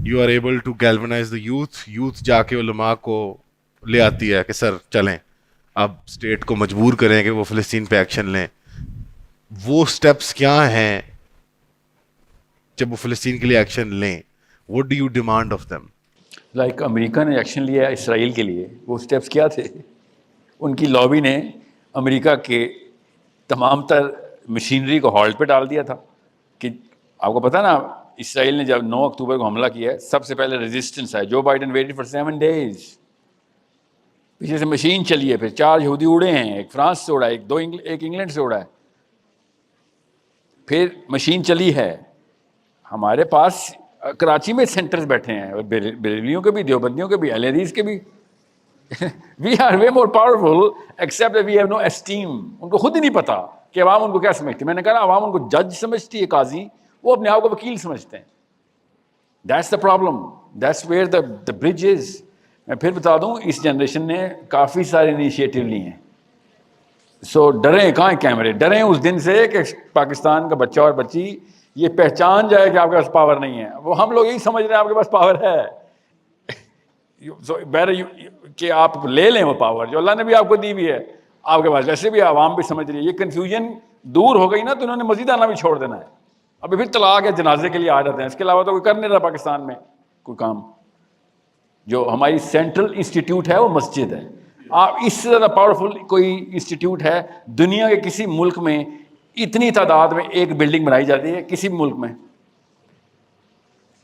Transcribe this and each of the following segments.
You are able to galvanize the youth جا کے علماء کو لے آتی ہے کہ سر چلیں اب اسٹیٹ کو مجبور کریں کہ وہ فلسطین پہ ایکشن لیں. وہ اسٹیپس کیا ہیں جب وہ فلسطین کے لیے ایکشن لیں؟ What do you demand of them? Like امریکہ نے ایکشن لیا اسرائیل کے لیے, وہ اسٹیپس کیا تھے؟ ان کی لابی نے امریکہ کے تمام تر مشینری کو ہالٹ پہ ڈال دیا تھا. کہ آپ کو پتہ نا اسرائیل نے جب 9 اکتوبر کو حملہ کیا ہے, سب سے پہلے ریزسٹنس ہے. Joe Biden waited for 7 days, پیچھے سے مشین چلی ہے, پھر 4 یہودی اڑے ہیں, ایک فرانس سے اڑا ہے, ایک انگلینڈ سے اڑا ہے, پھر مشین چلی ہے. ہمارے پاس کراچی میں سینٹرز بیٹھے ہیں, بریلویوں کے بھی, دیوبندیوں کے بھی, اہل حدیث کے بھی. We are way more powerful except we have no steam. ان کو خود ہی نہیں پتا کہ عوام ان کو کیا سمجھتی. میں نے کہا نا, عوام ان کو جج سمجھتی ہے, قاضی, وہ اپنے آپ کو وکیل سمجھتے ہیں. That's the problem, that's where the bridge is. میں پھر بتا دوں, اس جنریشن نے کافی سارے انیشیٹو لی ہیں. سو ڈریں کہاں ہیں کیمرے, ڈریں اس دن سے کہ پاکستان کا بچہ اور بچی یہ پہچان جائے کہ آپ کے پاس پاور نہیں ہے. وہ ہم لوگ یہی سمجھ رہے ہیں آپ کے پاس پاور ہے, کہ آپ لے لیں وہ پاور جو اللہ نے بھی آپ کو دی ہوئی ہے آپ کے پاس. ویسے بھی عوام بھی سمجھ رہی ہے. یہ کنفیوژن دور ہو گئی نا, تو انہوں نے مزید آنا بھی چھوڑ دینا ہے. ابھی پھر طلاق ہے, جنازے کے لیے آ جاتے ہیں, اس کے علاوہ تو کوئی کر نہیں رہا پاکستان میں کوئی کام. جو ہماری سینٹرل انسٹیٹیوٹ ہے وہ مسجد ہے. آپ اس سے زیادہ پاورفل کوئی انسٹیٹیوٹ ہے دنیا کے کسی ملک میں؟ اتنی تعداد میں ایک بلڈنگ بنائی جاتی ہے کسی بھی ملک میں,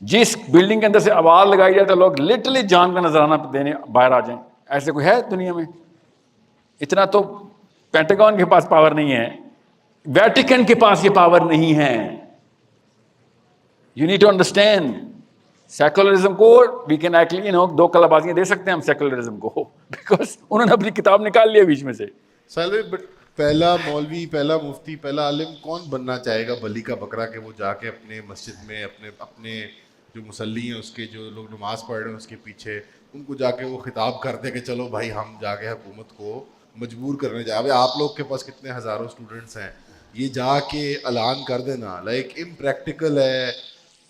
جس بلڈنگ کے اندر سے آواز لگائی جائے تو لوگ لٹرلی جان کا نذرانہ دینے باہر آ جائیں. ایسے کوئی ہے دنیا میں؟ اتنا تو پینٹاگون کے پاس پاور نہیں ہے, ویٹیکن کے پاس یہ پاور نہیں ہے. You need to understand secularism کو. وی کین ایکچولی 2 کلابازیاں دے سکتے ہیں ہم سیکولرزم کو, بیکاز انہوں نے اپنی کتاب نکال لیا بیچ میں سے. بٹ پہلا مولوی, پہلا مفتی, پہلا عالم کون بننا چاہے گا بلی کا بکرا کہ وہ جا کے اپنے مسجد میں اپنے جو مصلی ہیں اس کے جو لوگ نماز پڑھ رہے ہیں اس کے پیچھے ان کو جا کے وہ خطاب کر دے کہ چلو بھائی ہم جا کے حکومت کو مجبور کرنے جائیں. ابھی آپ لوگ کے پاس کتنے ہزاروں اسٹوڈنٹس ہیں, یہ جا کے اعلان کر دینا لائک امپریکٹیکل ہے,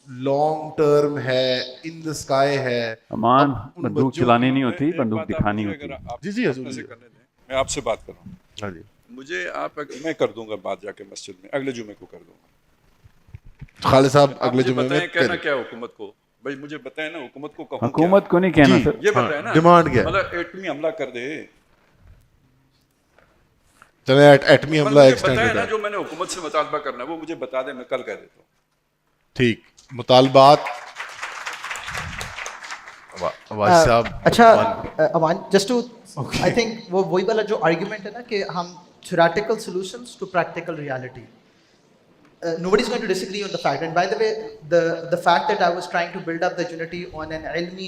لانگ ٹرم ہے, ان دا اسکائی ہے. امان بندوق چلانی نہیں ہوتی, بندوق دکھانی ہوتی. جی جی حضور, میں آپ سے بات کر رہا ہوں. ہاں جی, مجھے آپ, میں کر دوں گا بات جا کے مسجد میں, اگلے جمعے کو کر دوں گا. خالد صاحب اگلے جمعے میں کہنا کیا حکومت کو, بھائی مجھے بتائیں نا حکومت کو کہوں, حکومت کو نہیں کہنا سر, یہ بتائیں نا ڈیمانڈ کیا مطلب ایٹمی حملہ کر دے. چلیں ایٹمی حملہ بتائیں نا, جو میں نے حکومت سے مطالبہ کرنا ہے وہ مجھے بتا دیں, میں کل کہہ دیتا ہوں. ٹھیک, مطالبات. اچھا امان, جسٹ ٹو آئی تھنک وہ وہی والا جو آرگیومنٹ ہے نا کہ ہم theoretical solutions to practical reality. Nobody's going to disagree on the fact. And by the way, the fact that I was trying to build up the unity on an ilmi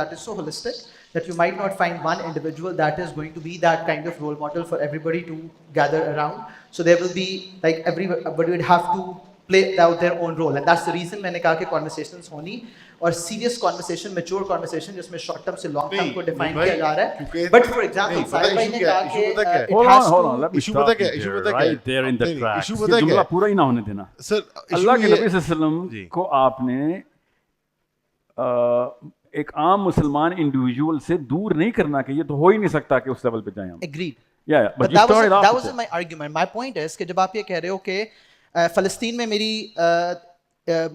that is so holistic that you might not find one individual that is going to be that kind of role model for everybody to gather around. So there will be like everybody would have to play out their own role, and that's the reason میں نے کہا کہ conversations ہونی اور serious conversation, mature conversation جس میں short term سے long term کو define کیا جا رہا ہے. But for example, صاحب بھائی نے کہا کہ it has to ایشو پتہ کیا right there in the tracks. Issue پتہ جملہ پورا ہی نہ ہونے دینا. سر اللہ کے نبی صلی اللہ علیہ وسلم کو آپ نے ایک عام مسلمان انڈیویجول سے دور نہیں کرنا کہ یہ تو ہو ہی نہیں سکتا کہ اس لیول پہ جائیں ہم. agreed. Yeah, but that wasn't my argument. My point is کہ جب آپ یہ کہہ رہے ہو کہ فلسطین میں میری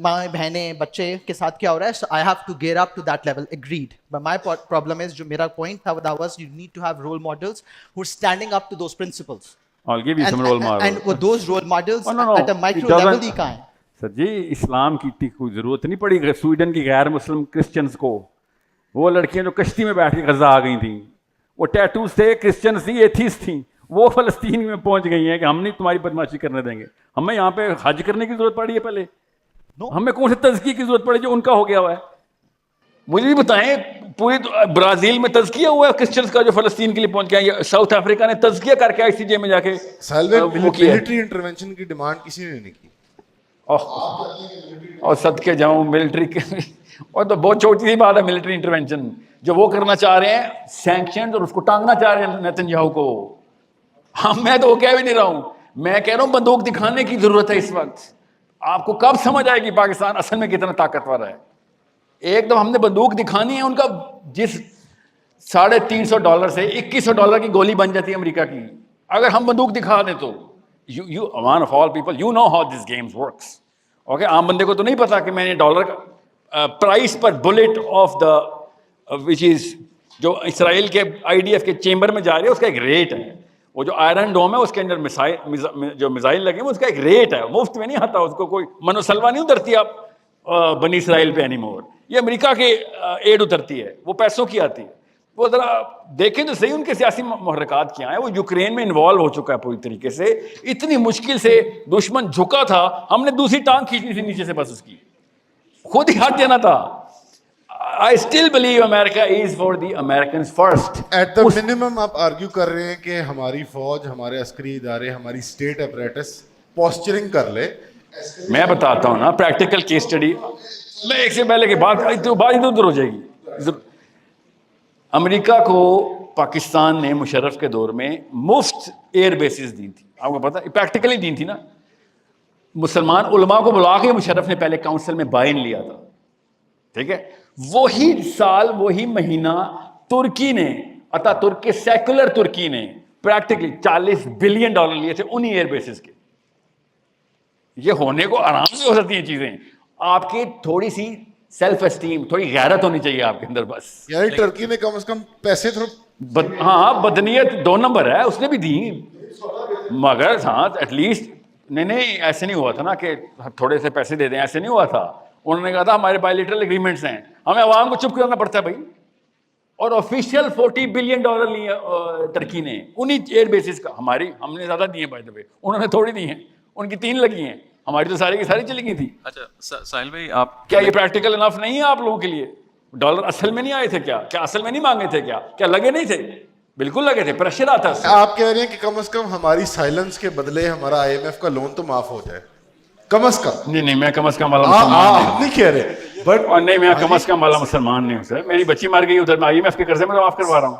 ماں بہنیں بچے کے ساتھ کیا ہو رہا ہے, so I have to get up to that level. Agreed. But my problem is, جو میرا point تھا that was you need to have role models who are standing up to those principles. I'll give you some role models. And those role models at a micro level ہی کہاں ہیں؟ سر جی اسلام کی اتنی کوئی ضرورت نہیں پڑی سویڈن کی غیر مسلم کرسچنس کو. وہ لڑکیاں جو کشتی میں بیٹھ کے غزہ آ گئی تھیں, وہ ٹیٹوز تھے, کرسچنس تھیں, ایتھیسٹ تھیں, وہ فلسطین میں پہنچ گئی ہیں کہ ہم نہیں تمہاری بدماشی کرنے دیں گے. ہمیں یہاں پہ حج کرنے کی ضرورت پڑی ہے پہلے؟ ہمیں کون سے تزکیے کی ضرورت پڑی جو ان کا ہو گیا ہوا ہے؟ مجھے بھی بتائیں, پوری برازیل میں تزکیہ ہوا ہے کرسچنس کا جو فلسطین کے لیے پہنچ گیا. ساؤتھ افریقہ نے تزکیہ کر کے ICJ میں جا کے ملٹری انٹروینشن کی ڈیمانڈ کسی نے نہیں کی. اور صدقے جاؤں ملٹری کے, اور تو بہت چھوٹی سی بات ہے ملٹری انٹروینشن جو وہ کرنا چاہ رہے ہیں, سینکشن, اور اس کو ٹانگنا چاہ رہے ہیں نیتن یاہو کو. میں تو وہ کہہ بھی نہیں رہا ہوں, میں کہہ رہا ہوں بندوق دکھانے کی ضرورت ہے اس وقت. آپ کو کب سمجھ آئے گی پاکستان اصل میں کتنا طاقتور ہے؟ ایک دم ہم نے بندوق دکھانی ہے ان کا, جس $350 سے $2100 کی گولی بن جاتی ہے امریکہ کی, اگر ہم بندوق دکھا دیں تو you one of all people you know how this game works. Okay, عام بندے کو تو نہیں پتا کہ میں نے ڈالر کا پرائس پر built of the which is جو اسرائیل کے IDF کے چیمبر میں جا رہی ہے اس کا ایک ریٹ ہے. وہ جو آئرن ڈوم ہے اس کے اندر جو میزائل لگے ہیں اس کا ایک ریٹ ہے, مفت میں نہیں آتا, اس کو کوئی منو سلوا نہیں اترتی آپ بنی اسرائیل پہ اینی مور. یہ امریکہ کے ایڈ اترتی ہے, وہ پیسوں کی آتی ہے. وہ ذرا دیکھیں تو صحیح ان کے سیاسی محرکات کیا ہیں. وہ یوکرین میں انوالو ہو چکا ہے پوری طریقے سے, اتنی مشکل سے دشمن جھکا تھا, ہم نے دوسری ٹانگ کھینچنی تھی نیچے سے, بس اس کی خود ہی ہٹ دینا تھا. I still believe America is for the Americans first. At the minimum آپ آرگیو کر رہے ہیں کہ ہماری فوج, ہمارے عسکری ادارے, ہماری اسٹیٹ اپریٹس پوسچرنگ کر لے. میں بتاتا ہوں نا پریکٹیکل کیس اسٹڈی, میں ایک سے پہلے کی بات ادھر ادھر ہو جائے گی. امریکہ کو پاکستان نے مشرف کے دور میں مفت ایئر بیسز دی تھی, آپ کو پتا, پریکٹیکلی دی تھی نا. مسلمان علماء کو بلا کے مشرف نے پہلے کاؤنسل میں بائن لیا تھا, ٹھیک ہے. وہی سال وہی مہینہ ترکی نے, اتا ترک کے سیکولر ترکی نے پریکٹیکلی $40 بلین لیے تھے انہی ایئر بیسز کے. یہ ہونے کو آرام سے ہو سکتی ہیں چیزیں. آپ کی تھوڑی سی سیلف اسٹیم, تھوڑی غیرت ہونی چاہیے آپ کے اندر بس. یعنی ٹرکی نے کم از کم پیسے ہاں, بدنیت 2 نمبر ہے, اس نے بھی دی, مگر ہاں ایٹ لیسٹ نہیں ایسے نہیں ہوا تھا نا کہ تھوڑے سے پیسے دے دیں, ایسے نہیں ہوا تھا. انہوں نے کہا تھا ہمارے بائیلیٹرل اگریمنٹس ہیں, ہمیں عوام کو چپ کرانا پڑتا ہے بھائی. اور آفیشیل $40 بلین لیے ترکی نے انہی ایئر بیسز کا. ہم نے زیادہ دیے بائی دا وے, انہوں نے تھوڑی دی ہیں, ان کی 3 لگی ہیں, ہماری تو ساری کی ساری چلی گئی تھی. اچھا ساحل بھائی, آپ کیا یہ پریکٹیکل انف نہیں ہے آپ لوگوں کے لیے؟ ڈالر اصل میں نہیں آئے تھے کیا اصل میں نہیں مانگے تھے کیا لگے نہیں تھے؟ بالکل لگے تھے, پریشر آتا ہے. آپ کہہ رہے ہیں کہ کم از کم ہماری سائلنس کے بدلے ہمارا IMF کا لون تو معاف ہو جائے, کم از کم. نہیں میں کم از کم والا مسلمان آپ نہیں کہہ رہے, بٹ نہیں, میں کم از کم والا مسلمان نہیں ہوں سر. میری بچی مر گئی ادھر, میں IMF کے قرضے میں تو معاف کروا رہا ہوں.